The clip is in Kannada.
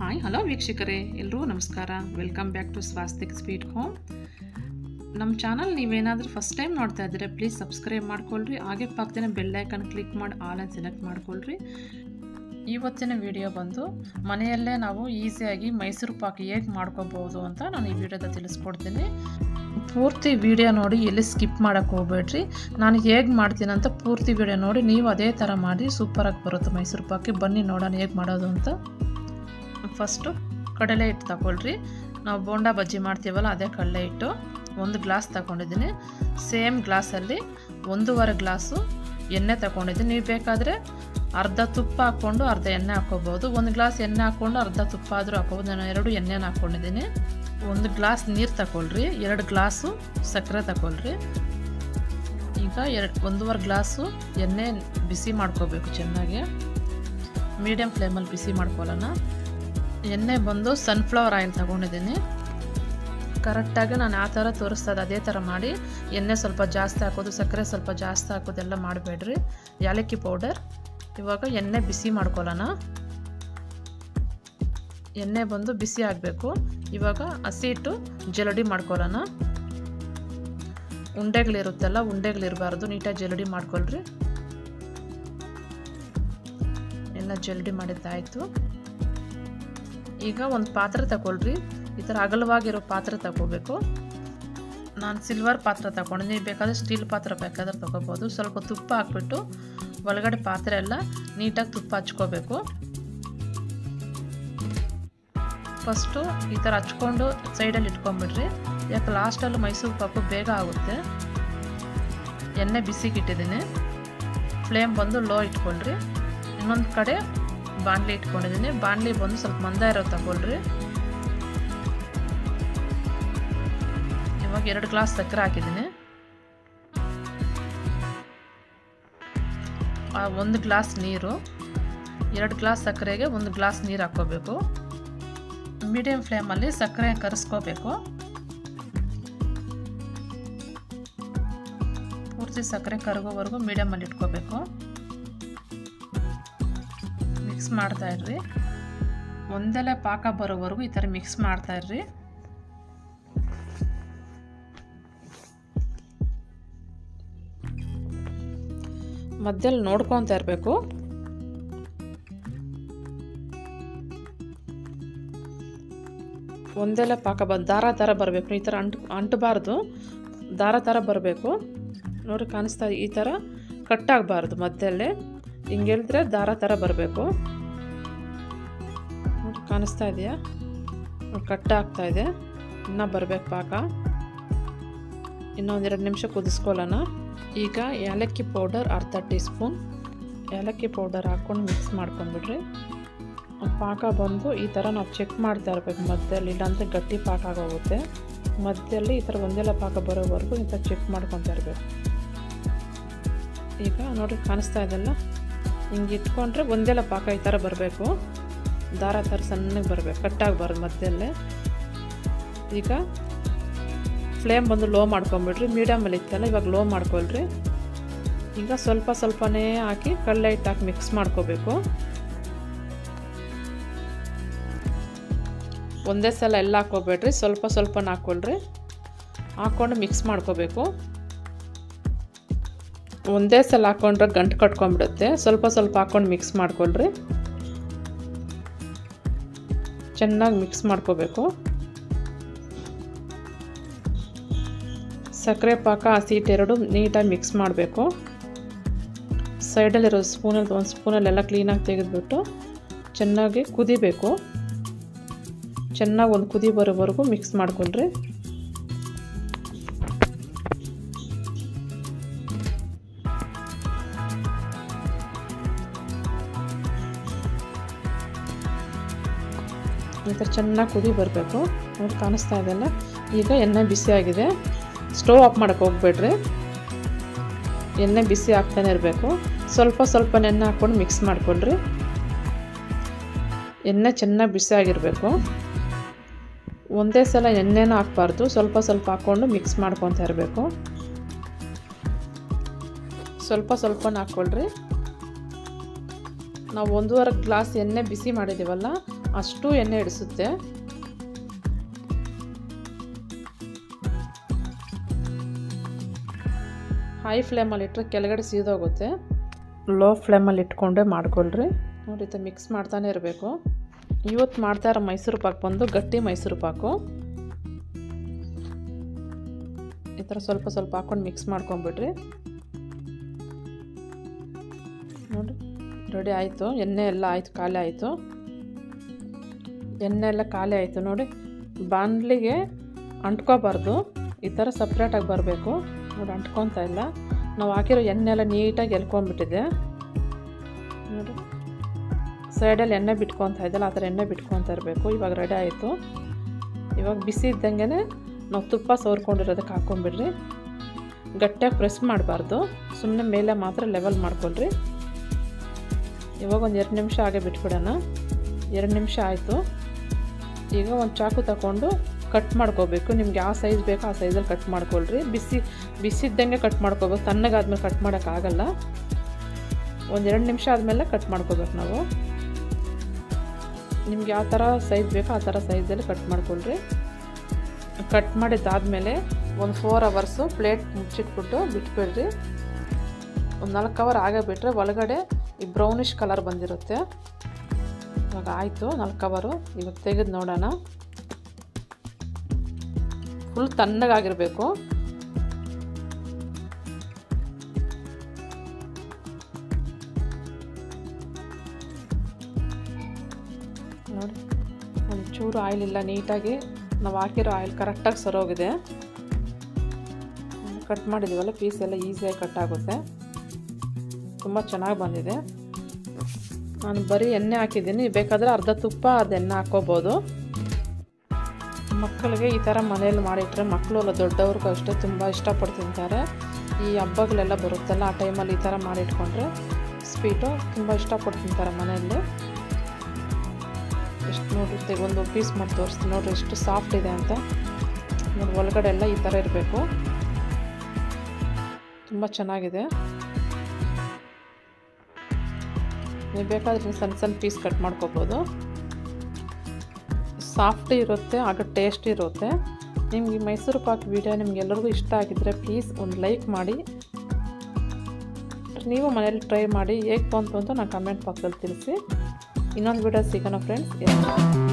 ಹಾಯ್ ಹಲೋ ವೀಕ್ಷಕರೇ, ಎಲ್ಲರಿಗೂ ನಮಸ್ಕಾರ. Welcome back to Swastik sweet home. ನಮ್ಮ ಚಾನಲ್ ನೀವೇನಾದರೂ ಫಸ್ಟ್ ಟೈಮ್ ನೋಡ್ತಾ ಇದ್ದರೆ ಪ್ಲೀಸ್ ಸಬ್ಸ್ಕ್ರೈಬ್ ಮಾಡ್ಕೊಳ್ರಿ. ಹಾಗೆ ಪಕ್ಕದ ಬೆಲ್ ಐಕನ್ ಕ್ಲಿಕ್ ಮಾಡಿ ಆಲ್ ಅಂತ ಸೆಲೆಕ್ಟ್ ಮಾಡ್ಕೊಳ್ರಿ. ಇವತ್ತಿನ ವಿಡಿಯೋ ಬಂದು ಮನೆಯಲ್ಲೇ ನಾವು ಈಸಿಯಾಗಿ ಮೈಸೂರು ಪಾಕ್ ಹೇಗೆ ಮಾಡ್ಕೋಬೋದು ಅಂತ ನಾನು ಈ ವಿಡಿಯೋದ ತಿಳಿಸ್ಕೊಡ್ತೀನಿ. ಪೂರ್ತಿ ವಿಡಿಯೋ ನೋಡಿ ಎಲ್ಲಿ ಸ್ಕಿಪ್ ಮಾಡೋಕ್ಕೆ ಹೋಗಬೇಡ್ರಿ. ನಾನು ಹೇಗೆ ಮಾಡ್ತೀನಿ ಅಂತ ಪೂರ್ತಿ ವಿಡಿಯೋ ನೋಡಿ ನೀವು ಅದೇ ಥರ ಮಾಡಿ ಸೂಪರಾಗಿ ಬರುತ್ತೆ ಮೈಸೂರು ಪಾಕಿ. ಬನ್ನಿ ನೋಡೋಣ ಹೇಗೆ ಮಾಡೋದು ಅಂತ. ಫಸ್ಟು ಕಡಲೆ ಹಿಟ್ಟು ತಗೊಳ್ರಿ. ನಾವು ಬೋಂಡಾ ಬಜ್ಜಿ ಮಾಡ್ತೀವಲ್ಲ ಅದೇ ಕಡಲೆ ಹಿಟ್ಟು 1 ಗ್ಲಾಸ್ ತಗೊಂಡಿದ್ದೀನಿ. ಸೇಮ್ ಗ್ಲಾಸಲ್ಲಿ 1.5 ಗ್ಲಾಸು ಎಣ್ಣೆ ತಗೊಂಡಿದ್ದೀನಿ. ನೀವು ಬೇಕಾದರೆ ಅರ್ಧ ತುಪ್ಪ ಹಾಕ್ಕೊಂಡು ಅರ್ಧ ಎಣ್ಣೆ ಹಾಕ್ಕೋಬೋದು. 1 ಗ್ಲಾಸ್ ಎಣ್ಣೆ ಹಾಕ್ಕೊಂಡು ಅರ್ಧ ತುಪ್ಪ ಆದರೂ ಹಾಕ್ಕೋಬೋದು. ನಾನು 2 ಎಣ್ಣೆನ ಹಾಕ್ಕೊಂಡಿದ್ದೀನಿ. 1 ಗ್ಲಾಸ್ ನೀರು ತಗೊಳ್ರಿ. 2 ಗ್ಲಾಸು ಸಕ್ಕರೆ ತಗೊಳ್ರಿ. ಈಗ 1.5 ಗ್ಲಾಸು ಎಣ್ಣೆ ಬಿಸಿ ಮಾಡ್ಕೋಬೇಕು ಚೆನ್ನಾಗಿ. ಮೀಡಿಯಮ್ ಫ್ಲೇಮಲ್ಲಿ ಬಿಸಿ ಮಾಡ್ಕೊಳ್ಳೋಣ. ಎಣ್ಣೆ ಬಂದು ಸನ್ಫ್ಲವರ್ ಆಯಿಲ್ ತಗೊಂಡಿದ್ದೀನಿ. ಕರೆಕ್ಟಾಗಿ ನಾನು ಆ ಥರ ತೋರಿಸ್ತದೆ ಅದೇ ಥರ ಮಾಡಿ. ಎಣ್ಣೆ ಸ್ವಲ್ಪ ಜಾಸ್ತಿ ಹಾಕೋದು, ಸಕ್ಕರೆ ಸ್ವಲ್ಪ ಜಾಸ್ತಿ ಹಾಕೋದೆಲ್ಲ ಮಾಡಬೇಡ್ರಿ. ಏಲಕ್ಕಿ ಪೌಡರ್. ಇವಾಗ ಎಣ್ಣೆ ಬಿಸಿ ಮಾಡ್ಕೊಳ್ಳೋಣ. ಎಣ್ಣೆ ಬಂದು ಬಿಸಿ ಆಗಬೇಕು. ಇವಾಗ ಹಸಿ ಹಿಟ್ಟು ಜಲಡಿ ಮಾಡ್ಕೊಳ್ಳೋಣ. ಉಂಡೆಗಳಿರುತ್ತಲ್ಲ, ಉಂಡೆಗಳಿರಬಾರ್ದು, ನೀಟಾಗಿ ಜಲಡಿ ಮಾಡ್ಕೊಳ್ರಿ. ಎಲ್ಲ ಜಲಡಿ ಮಾಡಿದ್ದಾಯಿತು. ಈಗ ಒಂದು ಪಾತ್ರೆ ತಗೊಳ್ರಿ. ಈ ಥರ ಅಗಲವಾಗಿರೋ ಪಾತ್ರೆ ತಗೋಬೇಕು. ನಾನು ಸಿಲ್ವರ್ ಪಾತ್ರೆ ತಗೊಂಡಿದ್ದೀನಿ. ನೀವು ಬೇಕಾದರೆ ಸ್ಟೀಲ್ ಪಾತ್ರೆ ಬೇಕಾದ್ರೆ ತಗೋಬೋದು. ಸ್ವಲ್ಪ ತುಪ್ಪ ಹಾಕ್ಬಿಟ್ಟು ಒಳಗಡೆ ಪಾತ್ರೆ ಎಲ್ಲ ನೀಟಾಗಿ ತುಪ್ಪ ಹಚ್ಕೋಬೇಕು. ಫಸ್ಟು ಈ ಥರ ಹಚ್ಕೊಂಡು ಸೈಡಲ್ಲಿ ಇಟ್ಕೊಂಡ್ಬಿಡ್ರಿ. ಯಾಕೆ ಲಾಸ್ಟಲ್ಲಿ ಮೈಸೂರು ಪಾಕು ಬೇಗ ಆಗುತ್ತೆ. ಎಣ್ಣೆ ಬಿಸಿಗೆ ಇಟ್ಟಿದ್ದೀನಿ. ಫ್ಲೇಮ್ ಬಂದು ಲೋ ಇಟ್ಕೊಳ್ರಿ. ಇನ್ನೊಂದು ಕಡೆ ಬಾಣಲಿ ಇಟ್ಕೊಂಡಿದ್ದೀನಿ. ಬಾಣಲಿ ಬಂದು ಸ್ವಲ್ಪ ಮಂದ ಇರೋ ತಗೊಳ್ರಿ. ಇವಾಗ 2 ಗ್ಲಾಸ್ ಸಕ್ಕರೆ ಹಾಕಿದ್ದೀನಿ. 1 ಗ್ಲಾಸ್ ನೀರು. 2 ಗ್ಲಾಸ್ ಸಕ್ಕರೆಗೆ 1 ಗ್ಲಾಸ್ ನೀರು ಹಾಕ್ಕೋಬೇಕು. ಮೀಡಿಯಮ್ ಫ್ಲೇಮಲ್ಲಿ ಸಕ್ಕರೆ ಕರೆಸ್ಕೋಬೇಕು. ಪೂರ್ತಿ ಸಕ್ಕರೆ ಕರಗೋವರೆಗೂ ಮೀಡಿಯಮಲ್ಲಿ ಇಟ್ಕೋಬೇಕು. ಮಿಕ್ಸ್ ಮಾಡ್ತಾಯಿರ್ರಿ. ಒಂದೆಲೆ ಪಾಕ ಬರೋವರೆಗೂ ಈ ಥರ ಮಿಕ್ಸ್ ಮಾಡ್ತಾಯಿರ್ರಿ. ಮಧ್ಯದಲ್ಲಿ ನೋಡ್ಕೊತಾ ಇರಬೇಕು. ಒಂದೆಲೆ ಪಾಕ ದಾರ ಥರ ಬರಬೇಕು. ಈ ಥರ ಅಂಟಬಾರ್ದು, ದಾರ ಥರ ಬರಬೇಕು. ನೋಡಿ ಕಾಣಿಸ್ತಾ, ಈ ಥರ ಕಟ್ಟಾಗಬಾರ್ದು. ಮಧ್ಯಲ್ಲೇ ಹಿಂಗೆ ಹೇಳಿದ್ರೆ ದಾರ ಥರ ಬರಬೇಕು. ನೋಡಿ ಕಾಣಿಸ್ತಾ ಇದೆಯಾ? ಕಟ್ಟ ಆಗ್ತಾ ಇದೆ. ಇನ್ನೂ ಬರಬೇಕು ಪಾಕ. ಇನ್ನೊಂದು 2 ನಿಮಿಷ ಕುದಿಸ್ಕೊಳ್ಳೋಣ. ಈಗ ಏಲಕ್ಕಿ ಪೌಡರ್ ಅರ್ಧ ಟೀ ಸ್ಪೂನ್ ಏಲಕ್ಕಿ ಪೌಡರ್ ಹಾಕ್ಕೊಂಡು ಮಿಕ್ಸ್ ಮಾಡ್ಕೊಂಡ್ಬಿಡ್ರಿ. ಪಾಕ ಬಂದು ಈ ಥರ ನಾವು ಚೆಕ್ ಮಾಡ್ತಾ ಇರಬೇಕು ಮಧ್ಯದಲ್ಲಿ, ಇಲ್ಲಾಂದರೆ ಗಟ್ಟಿ ಪಾಕ ಆಗೋಗುತ್ತೆ. ಮಧ್ಯದಲ್ಲಿ ಈ ಥರ ಒಂದೆಲ್ಲ ಪಾಕ ಬರೋವರೆಗೂ ಈ ಥರ ಚೆಕ್ ಮಾಡ್ಕೊತಾ ಇರಬೇಕು. ಈಗ ನೋಡಿರಿ ಕಾಣಿಸ್ತಾ ಇದೆಲ್ಲ, ಹಿಂಗೆ ಇಟ್ಕೊಂಡ್ರೆ ಒಂದೆಲ್ಲ ಪಾಕ ಈ ಥರ ಬರಬೇಕು. ದಾರ ಥರ ಸಣ್ಣಗೆ ಬರಬೇಕು, ಕಟ್ಟಾಗಬಾರ್ದು ಮಧ್ಯದಲ್ಲೇ. ಈಗ ಫ್ಲೇಮ್ ಬಂದು ಲೋ ಮಾಡ್ಕೊಂಬಿಡ್ರಿ. ಮೀಡಿಯಮಲ್ಲಿ ಇತ್ತಲ್ಲ, ಇವಾಗ ಲೋ ಮಾಡ್ಕೊಳ್ರಿ. ಈಗ ಸ್ವಲ್ಪ ಸ್ವಲ್ಪನೇ ಹಾಕಿ ಕಡಲೆ ಹಿಟ್ಟು ಹಾಕಿ ಮಿಕ್ಸ್ ಮಾಡ್ಕೋಬೇಕು. ಒಂದೇ ಸಲ ಎಲ್ಲ ಹಾಕ್ಕೋಬೇಡ್ರಿ, ಸ್ವಲ್ಪ ಸ್ವಲ್ಪನ ಹಾಕ್ಕೊಳ್ರಿ. ಹಾಕ್ಕೊಂಡು ಮಿಕ್ಸ್ ಮಾಡ್ಕೋಬೇಕು. ಒಂದೇ ಸಲ ಹಾಕ್ಕೊಂಡ್ರೆ ಗಂಟು ಕಟ್ಕೊಂಡ್ಬಿಡುತ್ತೆ. ಸ್ವಲ್ಪ ಸ್ವಲ್ಪ ಹಾಕ್ಕೊಂಡು ಮಿಕ್ಸ್ ಮಾಡ್ಕೊಳ್ರಿ. ಚೆನ್ನಾಗಿ ಮಿಕ್ಸ್ ಮಾಡ್ಕೋಬೇಕು. ಸಕ್ಕರೆ ಪಾಕ ಹಸಿ ಹಿಟ್ಟು 2 ನೀಟಾಗಿ ಮಿಕ್ಸ್ ಮಾಡಬೇಕು. ಸೈಡಲ್ಲಿರೋ ಸ್ಪೂನಲ್ಲಿ 1 ಸ್ಪೂನಲ್ಲೆಲ್ಲ ಕ್ಲೀನಾಗಿ ತೆಗೆದುಬಿಟ್ಟು ಚೆನ್ನಾಗಿ ಕುದಿಬೇಕು. ಚೆನ್ನಾಗಿ ಒಂದು ಕುದಿ ಬರೋವರೆಗೂ ಮಿಕ್ಸ್ ಮಾಡ್ಕೊಳ್ರಿ. ಈ ಥರ ಚೆನ್ನಾಗಿ ಕುದಿ ಬರಬೇಕು. ನೋಡಿ ಕಾಣಿಸ್ತಾ ಇದೆಯಲ್ಲ. ಈಗ ಎಣ್ಣೆ ಬಿಸಿ ಆಗಿದೆ. ಸ್ಟವ್ ಆಫ್ ಮಾಡೋಕ್ಕೆ ಹೋಗ್ಬೇಡ್ರಿ. ಎಣ್ಣೆ ಬಿಸಿ ಆಗ್ತಾನೆ ಇರಬೇಕು. ಸ್ವಲ್ಪ ಸ್ವಲ್ಪ ಎಣ್ಣೆ ಹಾಕ್ಕೊಂಡು ಮಿಕ್ಸ್ ಮಾಡ್ಕೊಳ್ರಿ. ಎಣ್ಣೆ ಚೆನ್ನಾಗಿ ಬಿಸಿ ಆಗಿರಬೇಕು. ಒಂದೇ ಸಲ ಎಣ್ಣೆನೂ ಹಾಕ್ಬಾರ್ದು, ಸ್ವಲ್ಪ ಸ್ವಲ್ಪ ಹಾಕ್ಕೊಂಡು ಮಿಕ್ಸ್ ಮಾಡ್ಕೊತಾ ಇರಬೇಕು. ಸ್ವಲ್ಪ ಸ್ವಲ್ಪನ ಹಾಕ್ಕೊಳ್ರಿ. ನಾವು 1.5 ಗ್ಲಾಸ್ ಎಣ್ಣೆ ಬಿಸಿ ಮಾಡಿದ್ದೀವಲ್ಲ ಅಷ್ಟು ಎಣ್ಣೆ ಹಿಡಿಸುತ್ತೆ. ಹೈ ಫ್ಲೇಮಲ್ಲಿ ಇಟ್ಟರೆ ಕೆಳಗಡೆ ಸೀದೋಗುತ್ತೆ. ಲೋ ಫ್ಲೇಮಲ್ಲಿ ಇಟ್ಕೊಂಡೇ ಮಾಡ್ಕೊಳ್ರಿ. ನೋಡಿ ಈ ಥರ ಮಿಕ್ಸ್ ಮಾಡ್ತಾನೆ ಇರಬೇಕು. ಇವತ್ತು ಮಾಡ್ತಾ ಇರೋ ಮೈಸೂರು ಪಾಕು ಬಂದು ಗಟ್ಟಿ ಮೈಸೂರು ಪಾಕು. ಈ ಥರ ಸ್ವಲ್ಪ ಸ್ವಲ್ಪ ಹಾಕ್ಕೊಂಡು ಮಿಕ್ಸ್ ಮಾಡ್ಕೊಂಬಿಡ್ರಿ. ನೋಡಿ ರೆಡಿ ಆಯಿತು. ಎಣ್ಣೆ ಎಲ್ಲ ಆಯಿತು, ಖಾಲಿ ಆಯಿತು. ಎಣ್ಣೆ ಎಲ್ಲ ಖಾಲಿ ಆಯಿತು. ನೋಡಿ ಬಾಣಲಿಗೆ ಅಂಟ್ಕೋಬಾರ್ದು, ಈ ಥರ ಸಪ್ರೇಟಾಗಿ ಬರಬೇಕು. ನೋಡಿ ಅಂಟ್ಕೊತಾ ಇಲ್ಲ. ನಾವು ಹಾಕಿರೋ ಎಣ್ಣೆ ಎಲ್ಲ ನೀಟಾಗಿ ಎಲ್ಕೊಂಡ್ಬಿಟ್ಟಿದೆ. ನೋಡಿ ಸೈಡಲ್ಲಿ ಎಣ್ಣೆ ಬಿಟ್ಕೊತಾ ಇದ್ದಲ್ಲ, ಆ ಥರ ಎಣ್ಣೆ ಬಿಟ್ಕೊತಾ ಇರಬೇಕು. ಇವಾಗ ರೆಡಿ ಆಯಿತು. ಇವಾಗ ಬಿಸಿ ಇದ್ದಂಗೆ ನಾವು ತುಪ್ಪ ಸವರ್ಕೊಂಡಿರೋದಕ್ಕೆ ಹಾಕ್ಕೊಂಬಿಡ್ರಿ. ಗಟ್ಟಿಯಾಗಿ ಪ್ರೆಸ್ ಮಾಡಬಾರ್ದು, ಸುಮ್ಮನೆ ಮೇಲೆ ಮಾತ್ರ ಲೆವೆಲ್ ಮಾಡ್ಕೊಳ್ರಿ. ಇವಾಗ ಒಂದು 2 ನಿಮಿಷ ಹಾಗೆ ಬಿಟ್ಬಿಡೋಣ. 2 ನಿಮಿಷ ಆಯಿತು. ಈಗ ಒಂದು ಚಾಕು ತಗೊಂಡು ಕಟ್ ಮಾಡ್ಕೋಬೇಕು. ನಿಮ್ಗೆ ಯಾವ ಸೈಜ್ ಬೇಕೋ ಆ ಸೈಜಲ್ಲಿ ಕಟ್ ಮಾಡ್ಕೊಳ್ರಿ. ಬಿಸಿದ್ದಂಗೆ ಕಟ್ ಮಾಡ್ಕೋಬೇಕು, ತಣ್ಣಗಾದ್ಮೇಲೆ ಕಟ್ ಮಾಡೋಕ್ಕಾಗಲ್ಲ. ಒಂದು 2 ನಿಮಿಷ ಆದಮೇಲೆ ಕಟ್ ಮಾಡ್ಕೋಬೇಕು ನಾವು. ನಿಮ್ಗೆ ಯಾವ ಥರ ಸೈಜ್ ಬೇಕೋ ಆ ಥರ ಸೈಜಲ್ಲಿ ಕಟ್ ಮಾಡ್ಕೊಳ್ರಿ. ಕಟ್ ಮಾಡಿದ್ದಾದಮೇಲೆ ಒಂದು 4 ಅವರ್ಸು ಪ್ಲೇಟ್ ಮುಚ್ಚಿಟ್ಬಿಟ್ಟು ಬಿಟ್ಬಿಡ್ರಿ. ಒಂದು 4 ಅವರ್ ಆಗೇ ಬಿಟ್ಟರೆ ಒಳಗಡೆ ಈ ಬ್ರೌನಿಷ್ ಕಲರ್ ಬಂದಿರುತ್ತೆ. ಇವಾಗ ಆಯಿತು 4 ಅವರು. ಇವಾಗ ತೆಗೆದು ನೋಡೋಣ. ಫುಲ್ ತಣ್ಣಗಾಗಿರಬೇಕು. ನೋಡಿ ಒಂಚೂರು ಆಯಿಲ್ ಇಲ್ಲ, ನೀಟಾಗಿ ನಾವು ಹಾಕಿರೋ ಆಯಿಲ್ ಕರೆಕ್ಟಾಗಿ ಸರೋಗಿದೆ. ಕಟ್ ಮಾಡಿದ್ದೀವಲ್ಲ ಪೀಸ್ ಎಲ್ಲ ಈಸಿಯಾಗಿ ಕಟ್ ಆಗುತ್ತೆ. ತುಂಬ ಚೆನ್ನಾಗಿ ಬಂದಿದೆ. ನಾನು ಬರೀ ಎಣ್ಣೆ ಹಾಕಿದ್ದೀನಿ, ಬೇಕಾದರೆ ಅರ್ಧ ತುಪ್ಪ ಅರ್ಧ ಎಣ್ಣೆ ಹಾಕ್ಕೋಬೋದು. ಮಕ್ಕಳಿಗೆ ಈ ಥರ ಮನೇಲಿ ಮಾಡಿಟ್ರೆ ಮಕ್ಕಳು ಅಲ್ಲ ದೊಡ್ಡವ್ರಿಗೂ ಅಷ್ಟೇ ತುಂಬ ಇಷ್ಟಪಟ್ಟು ತಿಂತಾರೆ. ಈ ಹಬ್ಬಗಳೆಲ್ಲ ಬರುತ್ತಲ್ಲ ಆ ಟೈಮಲ್ಲಿ ಈ ಥರ ಮಾಡಿಟ್ಕೊಂಡ್ರೆ ಸ್ವೀಟು ತುಂಬ ಇಷ್ಟಪಟ್ಟು ತಿಂತಾರೆ ಮನೆಯಲ್ಲಿ. ಎಷ್ಟು ನೋಡಿರುತ್ತೆ, ಒಂದು ಪೀಸ್ ಮಾಡಿ ತೋರಿಸ್ತೀನಿ ನೋಡಿರಿ ಎಷ್ಟು ಸಾಫ್ಟ್ ಇದೆ ಅಂತ. ನೋಡಿ ಒಳಗಡೆ ಎಲ್ಲ ಈ ಥರ ಇರಬೇಕು. ತುಂಬ ಚೆನ್ನಾಗಿದೆ. ನೀವು ಬೇಕಾದರೆ ಸಣ್ಣ ಸಣ್ಣ ಪೀಸ್ ಕಟ್ ಮಾಡ್ಕೋಬೋದು. ಸಾಫ್ಟ್ ಇರುತ್ತೆ, ಆಗ ಟೇಸ್ಟ್ ಇರುತ್ತೆ. ನಿಮ್ಗೆ ಈ ಮೈಸೂರು ಪಾಕ್ ವಿಡಿಯೋ ನಿಮ್ಗೆಲ್ಲರಿಗೂ ಇಷ್ಟ ಆಗಿದ್ದರೆ ಪ್ಲೀಸ್ ಒಂದು ಲೈಕ್ ಮಾಡಿ. ನೀವು ಮನೇಲಿ ಟ್ರೈ ಮಾಡಿ ಹೇಗೆ ಬಂತು ಅಂತ ನಾನು ಕಮೆಂಟ್ ಬಾಕ್ಸಲ್ಲಿ ತಿಳಿಸಿ. ಇನ್ನೊಂದು ವಿಡಿಯೋ ಸಿಗೋಣ ಫ್ರೆಂಡ್ಸ್.